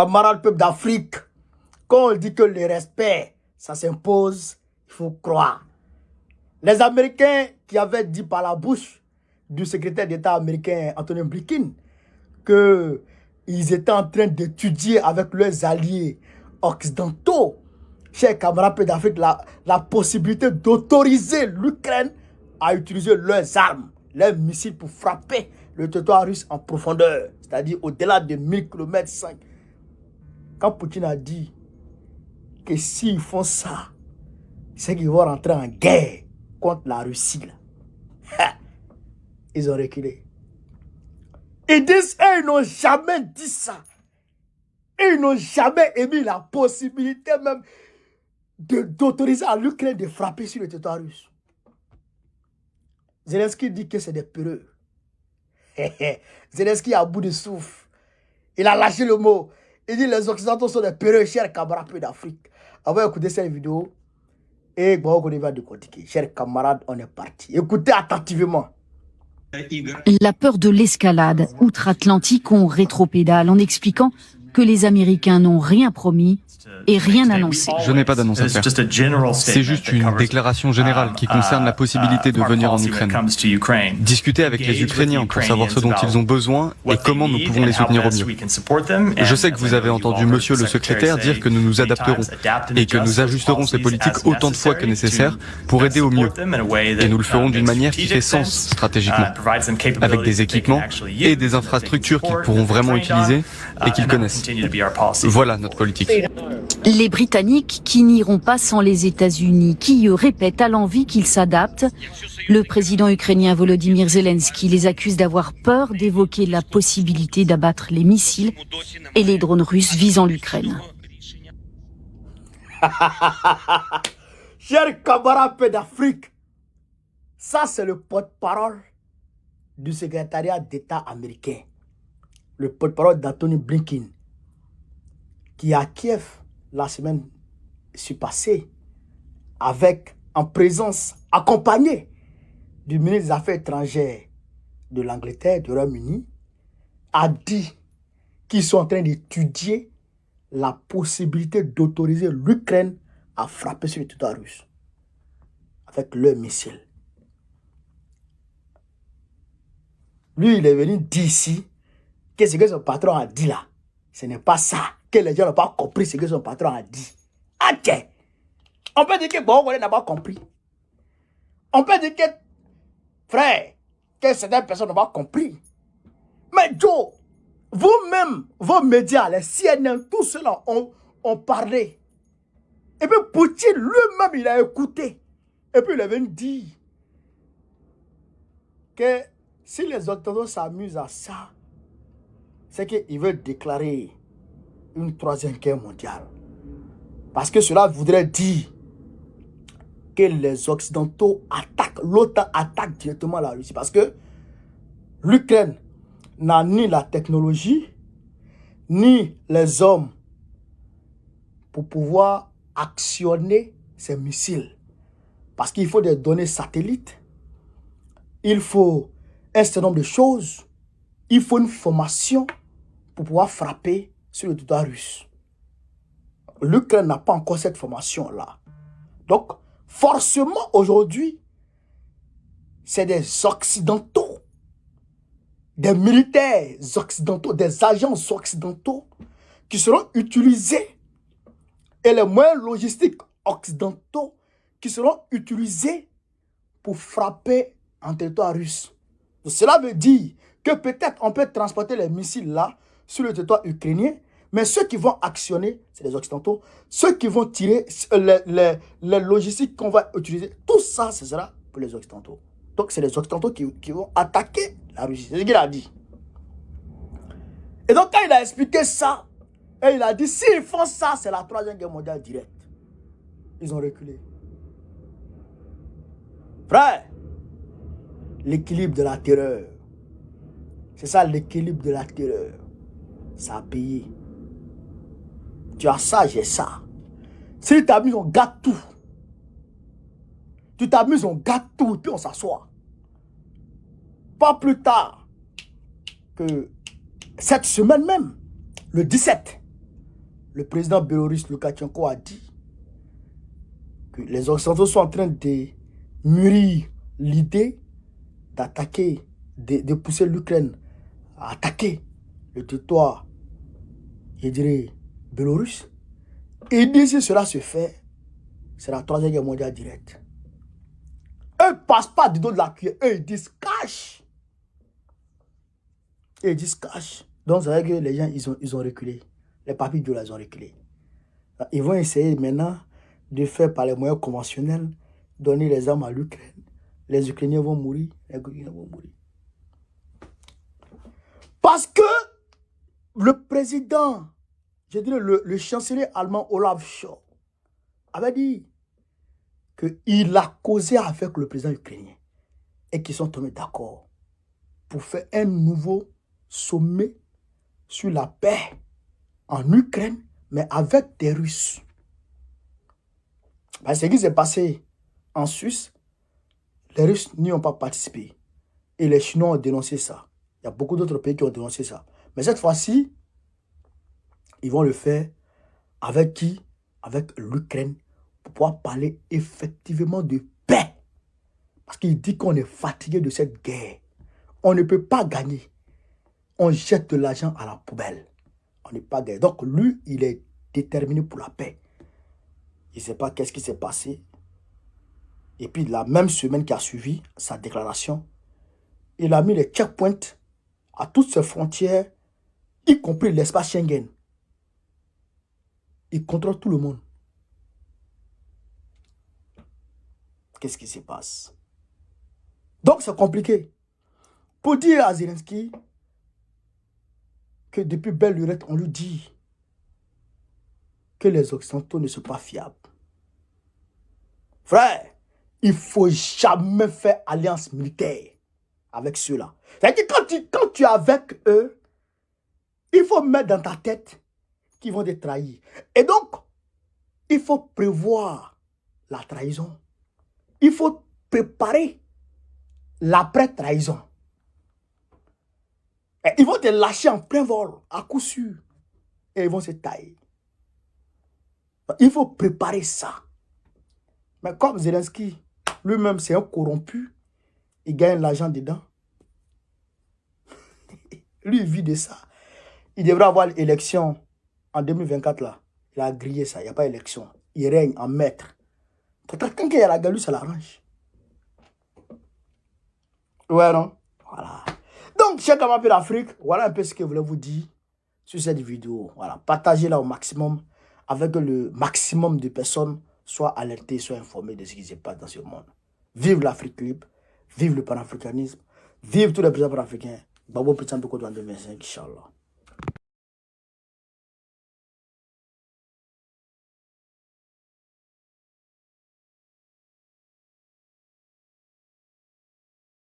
camarades peuple d'Afrique, quand on dit que le respect, ça s'impose, il faut croire. Les Américains qui avaient dit par la bouche du secrétaire d'État américain Anthony Blinken qu'ils étaient en train d'étudier avec leurs alliés occidentaux, chers camarades peuple d'Afrique, la possibilité d'autoriser l'Ukraine à utiliser leurs armes, leurs missiles pour frapper le territoire russe en profondeur, c'est-à-dire au-delà de 1000 km. Quand Poutine a dit que s'ils font ça, c'est qu'ils vont rentrer en guerre contre la Russie. Là. Ils ont reculé. Ils disent, ils n'ont jamais dit ça. Ils n'ont jamais émis la possibilité même d'autoriser à l'Ukraine de frapper sur le territoire russe. Zelensky dit que c'est des peureux. Zelensky est à bout de souffle. Il a lâché le mot. Il dit les Occidentaux sont des peureux, chers camarades d'Afrique. On va écouter cette vidéo et bon, on va décortiquer. Chers camarades, on est parti. Écoutez attentivement. La peur de l'escalade outre-Atlantique, on rétropédale en expliquant que les Américains n'ont rien promis et rien annoncé. Je n'ai pas d'annonce à faire. C'est juste une déclaration générale qui concerne la possibilité de venir en Ukraine. Discuter avec les Ukrainiens pour savoir ce dont ils ont besoin et comment nous pouvons les soutenir au mieux. Je sais que vous avez entendu monsieur le secrétaire dire que nous nous adapterons et que nous ajusterons ces politiques autant de fois que nécessaire pour aider au mieux. Et nous le ferons d'une manière qui fait sens stratégiquement, avec des équipements et des infrastructures qu'ils pourront vraiment utiliser et qu'ils connaissent. Voilà notre politique. Les Britanniques qui n'iront pas sans les États-Unis, qui eux répètent à l'envi qu'ils s'adaptent. Le président ukrainien Volodymyr Zelensky les accuse d'avoir peur d'évoquer la possibilité d'abattre les missiles et les drones russes visant l'Ukraine. Chers camarades d'Afrique, ça c'est le porte-parole du secrétariat d'État américain, le porte-parole d'Anthony Blinken, qui est à Kiev la semaine passée, en présence, accompagné du ministre des Affaires étrangères de l'Angleterre, du Royaume-Uni, a dit qu'ils sont en train d'étudier la possibilité d'autoriser l'Ukraine à frapper sur le territoire russe avec leurs missiles. Lui, il est venu dire ici que ce que son patron a dit là, ce n'est pas ça, que les gens n'ont pas compris ce que son patron a dit. Ah tiens, on peut dire que bon, on n'a pas compris. On peut dire que, frère, que certaines personnes n'ont pas compris. Mais Joe, vous-même, vos médias, les CNN, tout cela ont parlé. Et puis Poutine lui-même, il a écouté. Et puis il est venu dire que si les Occidentaux s'amusent à ça, c'est qu'ils veulent déclarer une troisième guerre mondiale. Parce que cela voudrait dire que les Occidentaux attaquent, l'OTAN attaque directement la Russie. Parce que l'Ukraine n'a ni la technologie, ni les hommes pour pouvoir actionner ces missiles. Parce qu'il faut des données satellites, il faut un certain nombre de choses, il faut une formation pour pouvoir frapper sur le territoire russe. L'Ukraine n'a pas encore cette formation-là. Donc, forcément, aujourd'hui, c'est des Occidentaux, des militaires occidentaux, des agents occidentaux qui seront utilisés et les moyens logistiques occidentaux qui seront utilisés pour frapper en territoire russe. Donc, cela veut dire que peut-être on peut transporter les missiles là sur le territoire ukrainien, mais ceux qui vont actionner, c'est les Occidentaux. Ceux qui vont tirer les logistiques qu'on va utiliser, tout ça, ce sera pour les Occidentaux. Donc, c'est les Occidentaux qui vont attaquer la Russie. C'est ce qu'il a dit. Et donc, quand il a expliqué ça, et il a dit, s'ils font ça, c'est la troisième guerre mondiale directe. Ils ont reculé. Frère, l'équilibre de la terreur. C'est ça l'équilibre de la terreur. Ça a payé. Tu as ça, j'ai ça. Si tu t'amuses, on gâte tout. Tu t'amuses, on gâte tout, et puis on s'assoit. Pas plus tard que cette semaine même, le 17, le président biélorusse Loukachenko a dit que les Occidentaux sont en train de mûrir l'idée d'attaquer, de pousser l'Ukraine à attaquer le territoire, je dirais, biélorusse. Et d'ici cela se fait, c'est la troisième guerre mondiale directe. Eux ne passent pas du dos de la cuillère, eux ils disent cash. Et ils disent cash. Donc c'est vrai que les gens ils ont reculé. Les papis de là ils ont reculé. Ils vont essayer maintenant de faire par les moyens conventionnels, donner les armes à l'Ukraine. Les Ukrainiens vont mourir, les Ukrainiens vont mourir. Parce que le président, je dirais le chancelier allemand Olaf Scholz avait dit qu'il a causé avec le président ukrainien et qu'ils sont tombés d'accord pour faire un nouveau sommet sur la paix en Ukraine, mais avec des Russes. Ben, ce qui s'est passé en Suisse, les Russes n'y ont pas participé. Et les Chinois ont dénoncé ça. Il y a beaucoup d'autres pays qui ont dénoncé ça. Mais cette fois-ci, ils vont le faire avec qui? Avec l'Ukraine, pour pouvoir parler effectivement de paix. Parce qu'il dit qu'on est fatigué de cette guerre. On ne peut pas gagner. On jette de l'argent à la poubelle. On n'est pas gagné. Donc lui, il est déterminé pour la paix. Il ne sait pas qu'est-ce qui s'est passé. Et puis la même semaine qui a suivi sa déclaration, il a mis les checkpoints à toutes ses frontières, y compris l'espace Schengen. Il contrôle tout le monde. Qu'est-ce qui se passe? Donc c'est compliqué. Pour dire à Zelensky que depuis belle lurette, on lui dit que les Occidentaux ne sont pas fiables. Frère, il ne faut jamais faire alliance militaire avec ceux-là. C'est-à-dire quand tu es avec eux, il faut mettre dans ta tête qu'ils vont te trahir. Et donc, il faut prévoir la trahison. Il faut préparer l'après-trahison. Et ils vont te lâcher en plein vol, à coup sûr. Et ils vont se tailler. Il faut préparer ça. Mais comme Zelensky, lui-même, c'est un corrompu, il gagne l'argent dedans. Lui, il vit de ça. Il devrait avoir l'élection en 2024, là. Il a grillé ça, il n'y a pas d'élection. Il règne en maître. Tant qu'il y a la galou, ça l'arrange. Ouais, non? Voilà. Donc, chers camarades d'Afrique, voilà un peu ce que je voulais vous dire sur cette vidéo. Voilà, partagez-la au maximum avec le maximum de personnes, soit alertées, soit informées de ce qui se passe dans ce monde. Vive l'Afrique libre, vive le panafricanisme, vive tous les présidents panafricains. Babo Président de Côte en 2025, Inch'Allah.